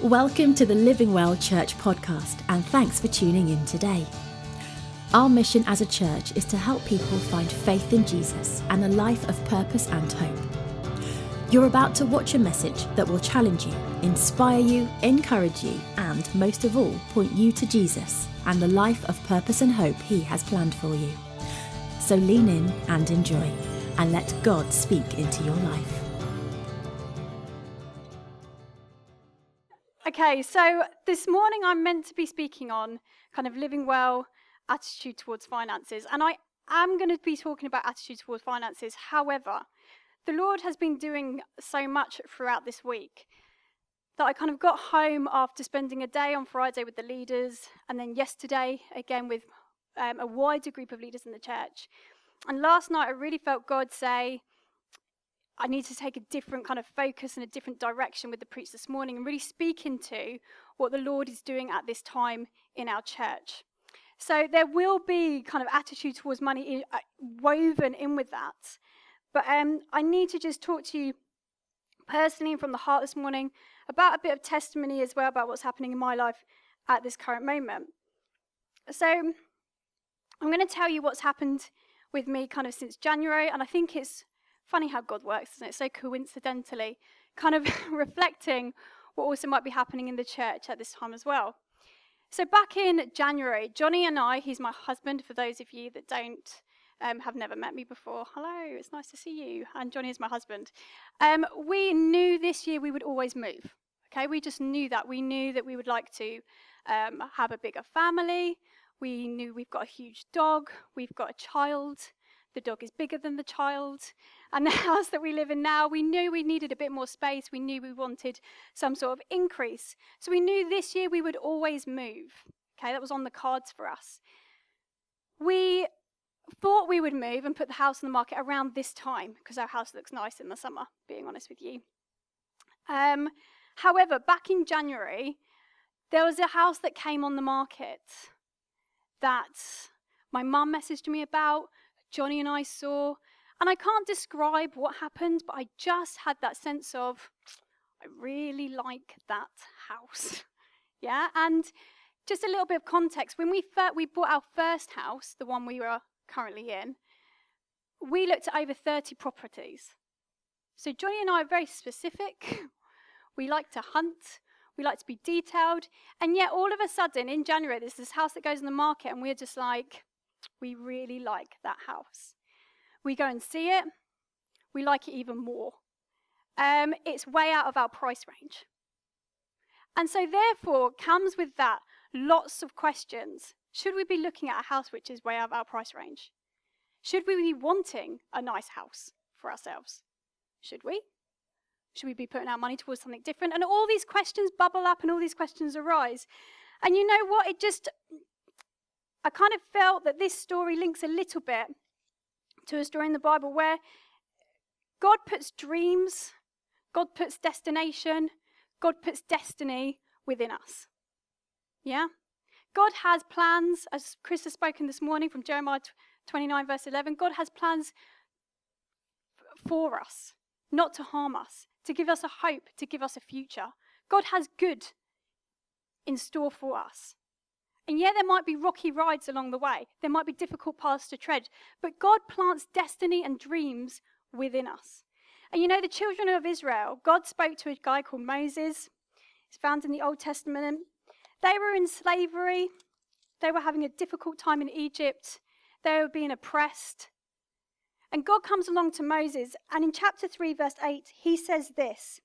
Welcome to the Living Well Church podcast, and thanks for tuning in today. Our mission as a church is to help people find faith in Jesus and a life of purpose and hope. You're about to watch a message that will challenge you, inspire you, encourage you, and most of all, point you to Jesus and the life of purpose and hope He has planned for you. So lean in and enjoy, and let God speak into your life. Okay, so this morning I'm meant to be speaking on kind of living well, attitude towards finances. And I am going to be talking about attitude towards finances. However, the Lord has been doing so much throughout this week that I kind of got home after spending a day on Friday with the leaders, and then yesterday again with a wider group of leaders in the church. And last night I really felt God say, I need to take a different kind of focus and a different direction with the preach this morning and really speak into what the Lord is doing at this time in our church. So there will be kind of attitude towards money woven in with that. But I need to just talk to you personally and from the heart this morning about a bit of testimony as well about what's happening in my life at this current moment. So I'm going to tell you what's happened with me kind of since January, and I think it's funny how God works, isn't it? So coincidentally, kind of reflecting what also might be happening in the church at this time as well. So back in January, Johnny and I, he's my husband, for those of you that have never met me before. Hello, it's nice to see you. And Johnny is my husband. We knew this year we would always move. Okay, we just knew that. We knew that we would like to have a bigger family. We knew we've got a huge dog. We've got a child. The dog is bigger than the child. And the house that we live in now, we knew we needed a bit more space. We knew we wanted some sort of increase. So we knew this year we would always move. Okay, that was on the cards for us. We thought we would move and put the house on the market around this time because our house looks nice in the summer, being honest with you. However, back in January, there was a house that came on the market that my mum messaged me about, Johnny and I saw, and I can't describe what happened, but I just had that sense of, I really like that house. Yeah, and just a little bit of context, when we bought our first house, the one we were currently in, we looked at over 30 properties. So Johnny and I are very specific. We like to hunt. We like to be detailed. And yet all of a sudden in January, there's this house that goes on the market and we're just like, we really like that house. We go and see it. We like it even more. It's way out of our price range. And so therefore comes with that lots of questions. Should we be looking at a house which is way out of our price range? Should we be wanting a nice house for ourselves? Should we? Should we be putting our money towards something different? And all these questions bubble up and all these questions arise. And you know what? I kind of felt that this story links a little bit to a story in the Bible where God puts dreams, God puts destination, God puts destiny within us. Yeah? God has plans, as Chris has spoken this morning from Jeremiah 29 verse 11, God has plans for us, not to harm us, to give us a hope, to give us a future. God has good in store for us. And yeah, there might be rocky rides along the way. There might be difficult paths to tread. But God plants destiny and dreams within us. And you know, the children of Israel, God spoke to a guy called Moses. It's found in the Old Testament. They were in slavery. They were having a difficult time in Egypt. They were being oppressed. And God comes along to Moses. And in chapter 3, verse 8, he says this.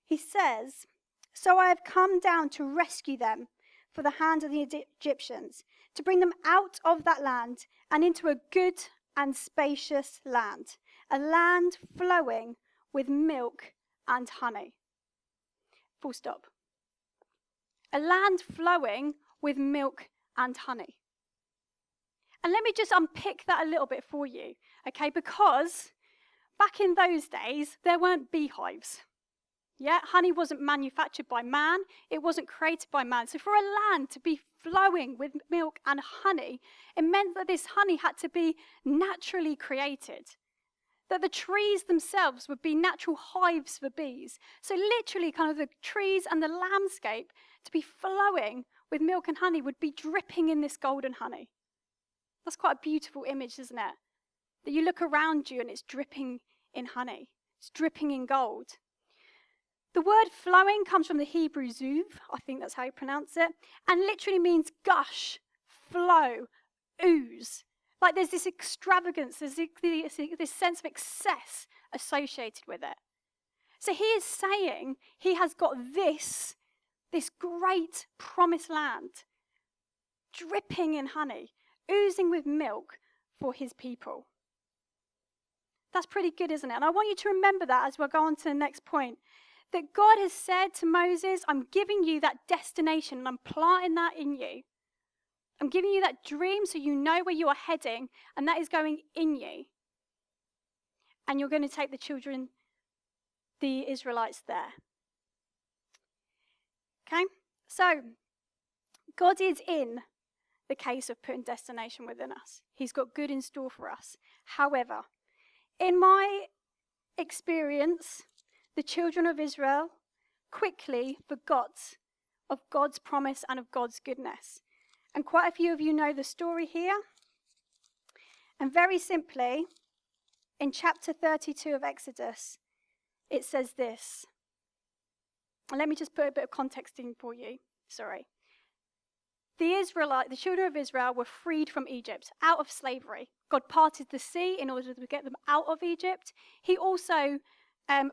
He says, "So I have come down to rescue them for the hand of the Egyptians, to bring them out of that land and into a good and spacious land, a land flowing with milk and honey." Full stop. A land flowing with milk and honey. And let me just unpick that a little bit for you, okay? Because back in those days, there weren't beehives. Yeah, honey wasn't manufactured by man. It wasn't created by man. So for a land to be flowing with milk and honey, it meant that this honey had to be naturally created. that the trees themselves would be natural hives for bees. So literally kind of the trees and the landscape to be flowing with milk and honey would be dripping in this golden honey. That's quite a beautiful image, isn't it? That you look around you and it's dripping in honey. It's dripping in gold. The word flowing comes from the Hebrew zuv, I think that's how you pronounce it, and literally means gush, flow, ooze. Like there's this extravagance, there's this sense of excess associated with it. So he is saying he has got this great promised land, dripping in honey, oozing with milk for his people. That's pretty good, isn't it? And I want you to remember that as we'll go on to the next point. That God has said to Moses, I'm giving you that destination and I'm planting that in you. I'm giving you that dream so you know where you are heading, and that is going in you. And you're going to take the Israelites there. Okay? So, God is in the case of putting destination within us. He's got good in store for us. However, in my experience, the children of Israel quickly forgot of God's promise and of God's goodness. And quite a few of you know the story here. And very simply, in chapter 32 of Exodus, it says this. And let me just put a bit of context in for you. Sorry. The children of Israel were freed from Egypt, out of slavery. God parted the sea in order to get them out of Egypt. He also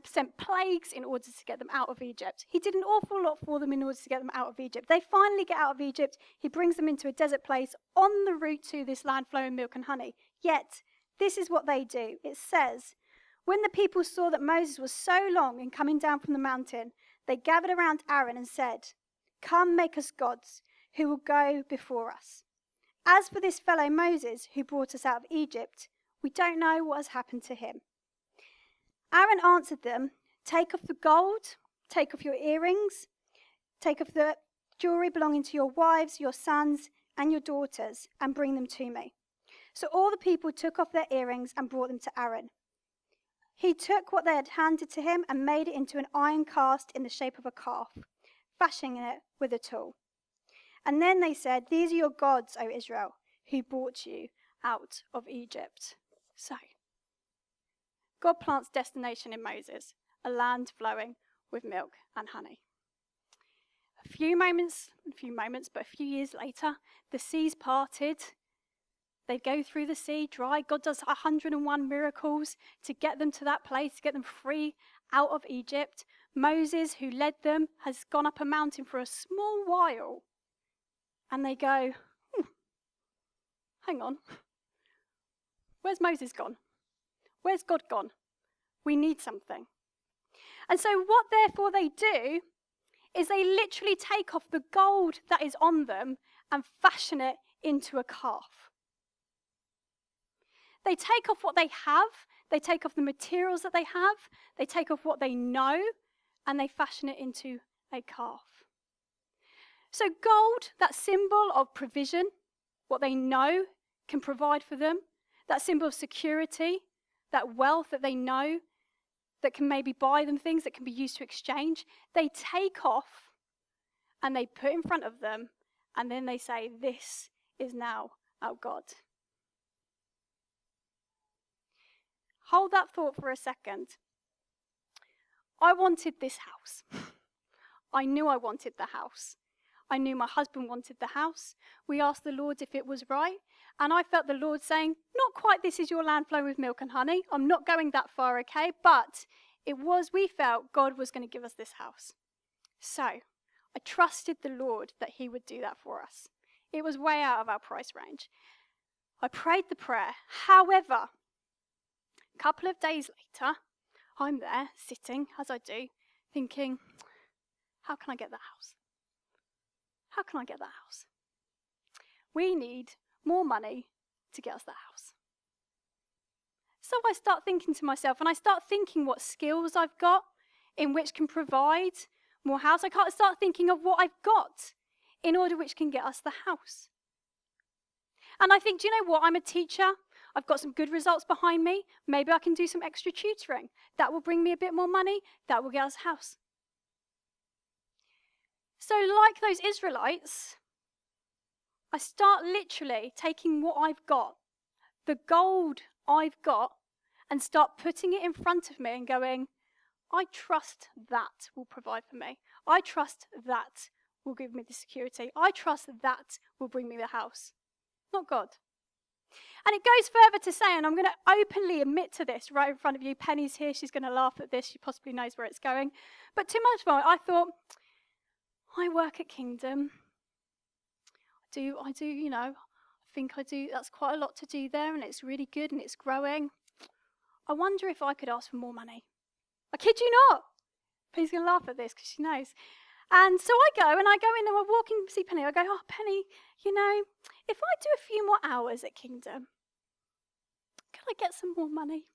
sent plagues in order to get them out of Egypt. He did an awful lot for them in order to get them out of Egypt. They finally get out of Egypt. He brings them into a desert place on the route to this land flowing milk and honey. Yet, this is what they do. It says, when the people saw that Moses was so long in coming down from the mountain, they gathered around Aaron and said, come, make us gods who will go before us. As for this fellow Moses who brought us out of Egypt, we don't know what has happened to him. Aaron answered them, take off the gold, take off your earrings, take off the jewelry belonging to your wives, your sons, and your daughters, and bring them to me. So all the people took off their earrings and brought them to Aaron. He took what they had handed to him and made it into an iron cast in the shape of a calf, fashioning it with a tool. And then they said, these are your gods, O Israel, who brought you out of Egypt. So, God plants destination in Moses, a land flowing with milk and honey. A few years later, the seas parted. They go through the sea dry. God does 101 miracles to get them to that place, to get them free out of Egypt. Moses, who led them, has gone up a mountain for a small while. And they go, hang on. Where's Moses gone? Where's God gone? We need something. And so what therefore they do is they literally take off the gold that is on them and fashion it into a calf. They take off what they have, they take off the materials that they have, they take off what they know, and they fashion it into a calf. So gold, that symbol of provision, what they know can provide for them, that symbol of security, that wealth that they know that can maybe buy them things that can be used to exchange, they take off and they put in front of them, and then they say, this is now our God. Hold that thought for a second. I wanted this house. I knew I wanted the house. I knew my husband wanted the house. We asked the Lord if it was right, and I felt the Lord saying, not quite this is your land flowing with milk and honey. I'm not going that far, okay? But we felt God was going to give us this house. So I trusted the Lord that he would do that for us. It was way out of our price range. I prayed the prayer. However, a couple of days later, I'm there sitting, as I do, thinking, how can I get that house? How can I get that house? We need more money to get us that house. So I start thinking to myself, and I start thinking what skills I've got in which can provide more house. I can't start thinking of what I've got in order which can get us the house. And I think, do you know what? I'm a teacher. I've got some good results behind me. Maybe I can do some extra tutoring. That will bring me a bit more money. That will get us a house. So like those Israelites, I start literally taking what I've got, the gold I've got, and start putting it in front of me and going, I trust that will provide for me. I trust that will give me the security. I trust that will bring me the house, not God. And it goes further to say, and I'm going to openly admit to this right in front of you. Penny's here. She's going to laugh at this. She possibly knows where it's going. But too much more, I thought, I work at Kingdom. I do, I think I do. That's quite a lot to do there, and it's really good, and it's growing. I wonder if I could ask for more money. I kid you not. Penny's going to laugh at this because she knows. And so I go in and I walk in to see Penny. I go, oh, Penny, if I do a few more hours at Kingdom, could I get some more money?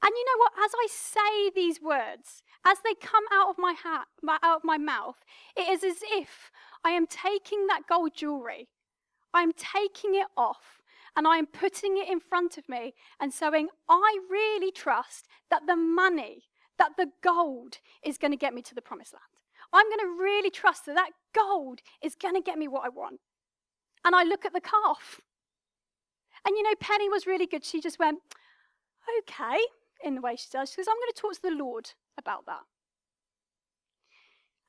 And you know what? As I say these words, as they come out of my mouth, it is as if I am taking that gold jewelry, I am taking it off, and I am putting it in front of me and saying, I really trust that the money, that the gold is going to get me to the promised land. I'm going to really trust that gold is going to get me what I want. And I look at the calf. And Penny was really good. She just went, okay, in the way she does. She goes, I'm going to talk to the Lord about that.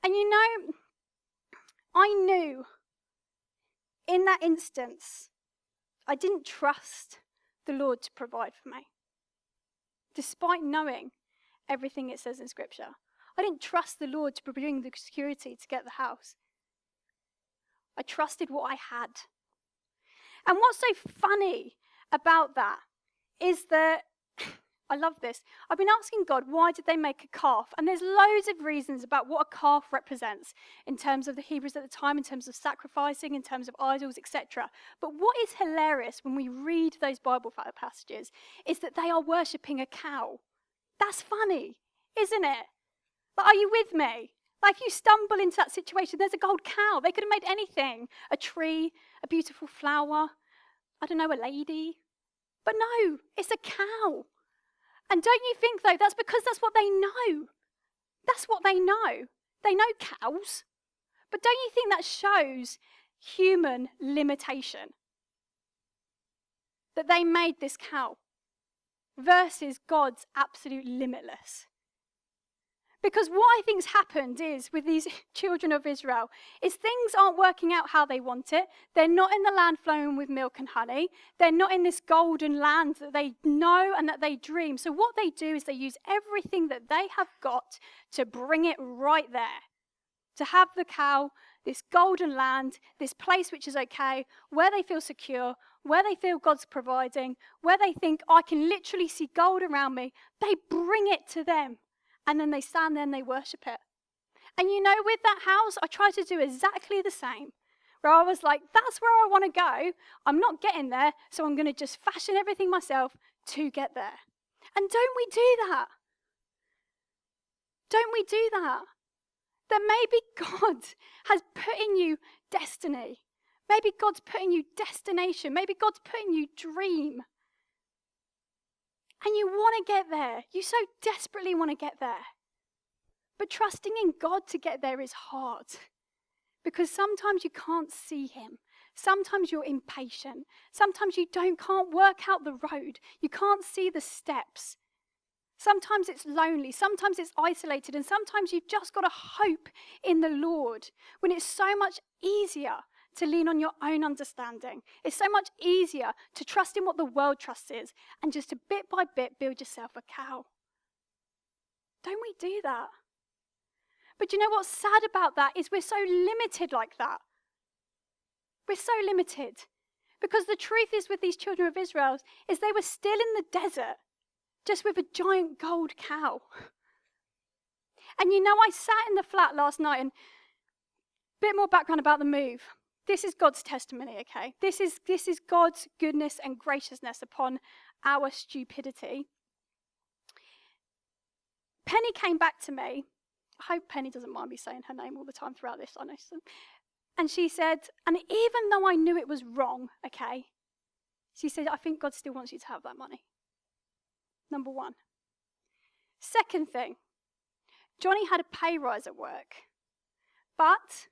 And I knew in that instance, I didn't trust the Lord to provide for me. Despite knowing everything it says in Scripture, I didn't trust the Lord to bring the security to get the house. I trusted what I had. And what's so funny about that is that, I love this, I've been asking God, why did they make a calf? And there's loads of reasons about what a calf represents in terms of the Hebrews at the time, in terms of sacrificing, in terms of idols, etc. But what is hilarious when we read those Bible passages is that they are worshipping a cow. That's funny, isn't it? But are you with me? Like, if you stumble into that situation, there's a gold cow. They could have made anything. A tree, a beautiful flower, I don't know, a lady. But no, it's a cow. And don't you think, though, that's because that's what they know. That's what they know. They know cows. But don't you think that shows human limitation? That they made this cow versus God's absolute limitless. Because what I think's happened is, with these children of Israel, is things aren't working out how they want it. They're not in the land flowing with milk and honey. They're not in this golden land that they know and that they dream. So what they do is they use everything that they have got to bring it right there. To have the cow, this golden land, this place which is okay, where they feel secure, where they feel God's providing, where they think, I can literally see gold around me. They bring it to them. And then they stand there and they worship it. And with that house, I tried to do exactly the same. Where I was like, that's where I want to go. I'm not getting there, so I'm going to just fashion everything myself to get there. And don't we do that? Don't we do that? That maybe God has put in you destiny. Maybe God's put in you destination. Maybe God's put in you dream. And you want to get there. You so desperately want to get there. But trusting in God to get there is hard. Because sometimes you can't see him. Sometimes you're impatient. Sometimes you can't work out the road. You can't see the steps. Sometimes it's lonely. Sometimes it's isolated. And sometimes you've just got to hope in the Lord. When it's so much easier to lean on your own understanding. It's so much easier to trust in what the world trusts is and just to bit by bit build yourself a cow. Don't we do that? But you know what's sad about that is we're so limited like that. We're so limited. Because the truth is with these children of Israel is they were still in the desert just with a giant gold cow. And I sat in the flat last night and a bit more background about the move. This is God's testimony, okay? This is God's goodness and graciousness upon our stupidity. Penny came back to me. I hope Penny doesn't mind me saying her name all the time throughout this, I know. And she said, and even though I knew it was wrong, okay, She said, I think God still wants you to have that money. Number one. Second thing, Johnny had a pay rise at work. But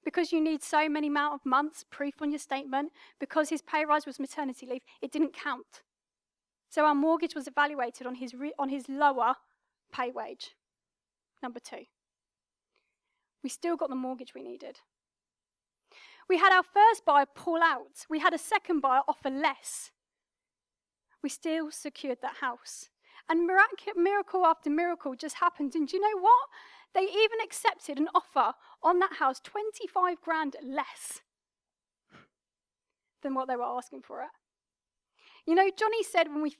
because you need so many amount of months proof on your statement, because his pay rise was maternity leave, it didn't count. So our mortgage was evaluated on his lower pay wage. Number two. We still got the mortgage we needed. We had our first buyer pull out. We had a second buyer offer less. We still secured that house. And miracle after miracle just happened. And do you know what? They even accepted an offer on that house 25 grand less than what they were asking for it. You know, Johnny said when we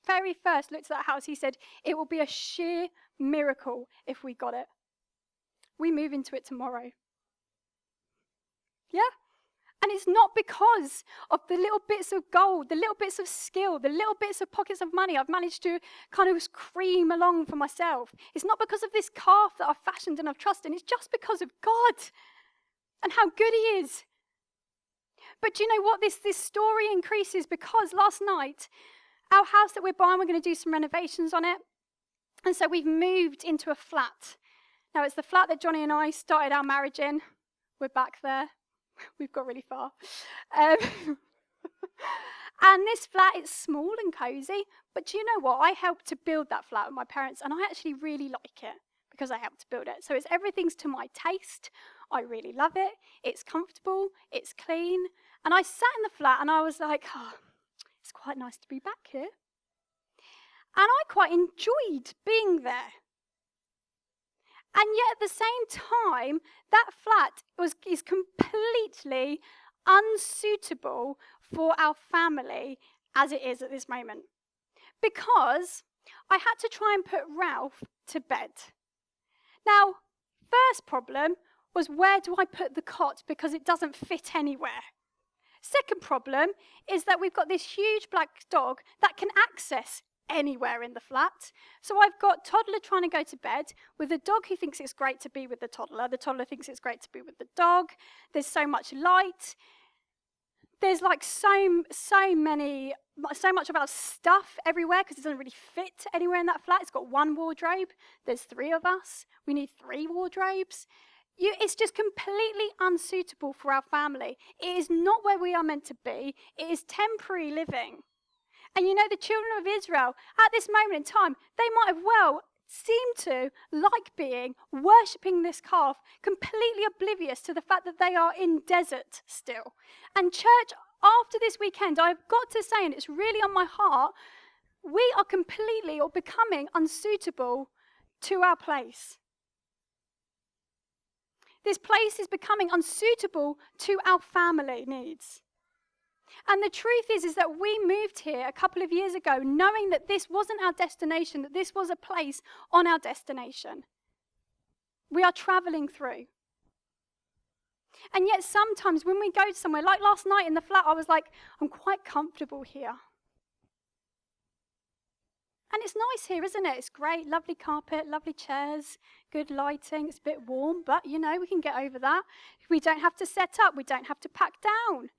very first looked at that house, he said, it will be a sheer miracle if we got it. We move into it tomorrow. Yeah? And it's not because of the little bits of gold, the little bits of skill, the little bits of pockets of money I've managed to kind of cream along for myself. It's not because of this calf that I've fashioned and I've trusted. It's just because of God and how good he is. But do you know what? This story increases because last night, our house that we're buying, we're going to do some renovations on it. And so we've moved into a flat. Now, it's the flat that Johnny and I started our marriage in. We're back there. We've got really far. And this flat is small and cozy, but do you know what? I helped to build that flat with my parents, and I actually really like it because I helped to build it. So everything's to my taste. I really love it. It's comfortable. It's clean. And I sat in the flat, and I was like, oh, it's quite nice to be back here. And I quite enjoyed being there. And yet at the same time, that flat is completely unsuitable for our family as it is at this moment. Because I had to try and put Ralph to bed. Now, first problem was, where do I put the cot? Because it doesn't fit anywhere. Second problem is that we've got this huge black dog that can access anywhere in the flat. So I've got toddler trying to go to bed with a dog who thinks it's great to be with the toddler. The toddler thinks it's great to be with the dog. There's so much light. There's like so much of our stuff everywhere because it doesn't really fit anywhere in that flat. It's got one wardrobe. There's 3 of us. We need 3 wardrobes. It's just completely unsuitable for our family. It is not where we are meant to be. It is temporary living. And you know, the children of Israel, at this moment in time, they might have well seemed to like being, worshipping this calf, completely oblivious to the fact that they are in desert still. And church, after this weekend, I've got to say, and it's really on my heart, we are completely or becoming unsuitable to our place. This place is becoming unsuitable to our family needs. And the truth is that we moved here a couple of years ago knowing that this wasn't our destination, that this was a place on our destination. We are traveling through. And yet sometimes when we go somewhere, like last night in the flat, I was like, I'm quite comfortable here. And it's nice here, isn't it? It's great, lovely carpet, lovely chairs, good lighting. It's a bit warm, but you know, we can get over that. We don't have to set up, we don't have to pack down.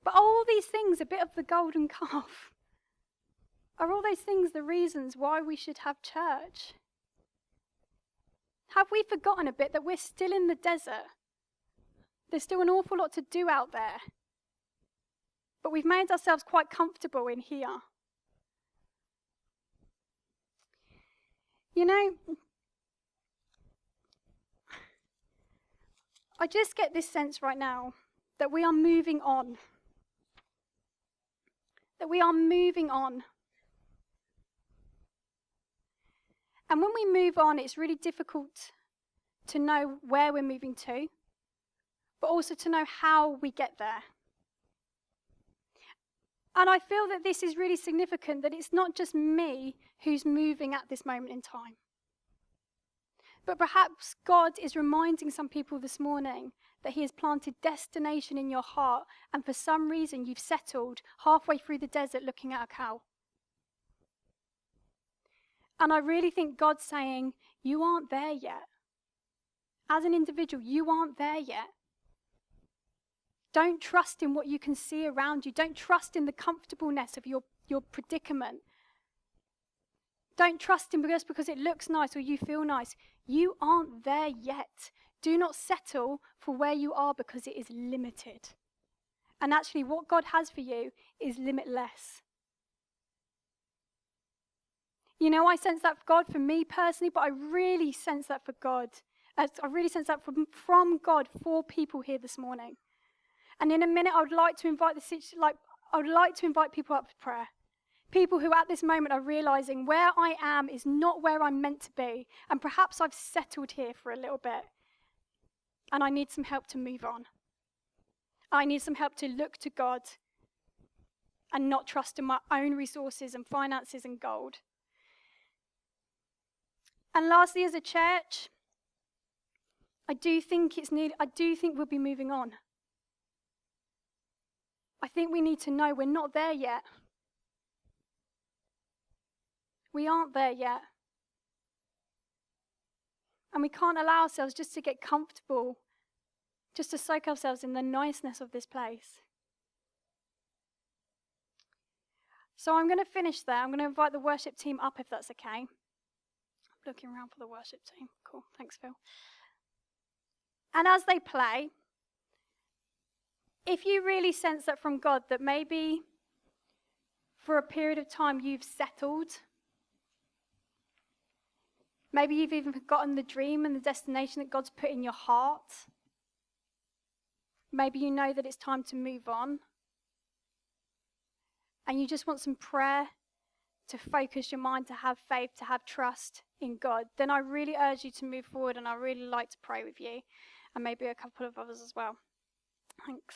But all these things, a bit of the golden calf, are all those things the reasons why we should have church? Have we forgotten a bit that we're still in the desert? There's still an awful lot to do out there. But we've made ourselves quite comfortable in here. You know, I just get this sense right now that we are moving on. That we are moving on. And when we move on, it's really difficult to know where we're moving to, but also to know how we get there. And I feel that this is really significant, that it's not just me who's moving at this moment in time. But perhaps God is reminding some people this morning that he has planted destination in your heart, and for some reason you've settled halfway through the desert looking at a cow. And I really think God's saying, you aren't there yet. As an individual, you aren't there yet. Don't trust in what you can see around you. Don't trust in the comfortableness of your predicament. Don't trust him just because it looks nice or you feel nice. You aren't there yet. Do not settle for where you are because it is limited. And actually, what God has for you is limitless. You know, I sense that for God for me personally, but I really sense that for God. I really sense that from God for people here this morning. And in a minute, I would like to invite people up for prayer. People who at this moment are realizing where I am is not where I'm meant to be. And perhaps I've settled here for a little bit. And I need some help to move on. I need some help to look to God and not trust in my own resources and finances and gold. And lastly, as a church, I do think we'll be moving on. I think we need to know we're not there yet. We aren't there yet. And we can't allow ourselves just to get comfortable, just to soak ourselves in the niceness of this place. So I'm going to finish there. I'm going to invite the worship team up if that's okay. I'm looking around for the worship team. Cool. Thanks, Phil. And as they play, if you really sense that from God that maybe for a period of time you've settled, maybe you've even forgotten the dream and the destination that God's put in your heart, maybe you know that it's time to move on, and you just want some prayer to focus your mind, to have faith, to have trust in God, then I really urge you to move forward, and I'd really like to pray with you, and maybe a couple of others as well. Thanks.